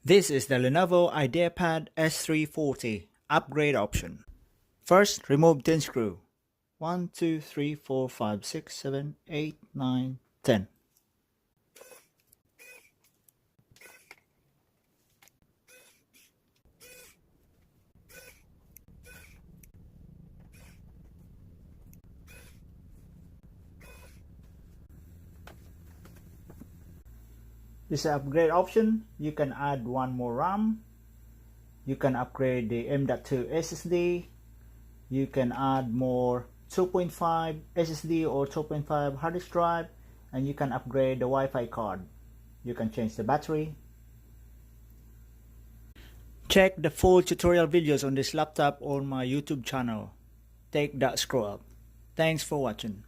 This is the Lenovo IDEA Pad S340 upgrade option. First, remove 10 screw. 1, 2, 3, 4, 5, 6, 7, 8, 9, 10. This upgrade option, you can add one more RAM. You can upgrade the M.2 SSD. You can add more 2.5 SSD or 2.5 hard disk drive, and you can upgrade the Wi-Fi card. You can change the battery. Check the full tutorial videos on this laptop on my YouTube channel. Take that scroll up. Thanks for watching.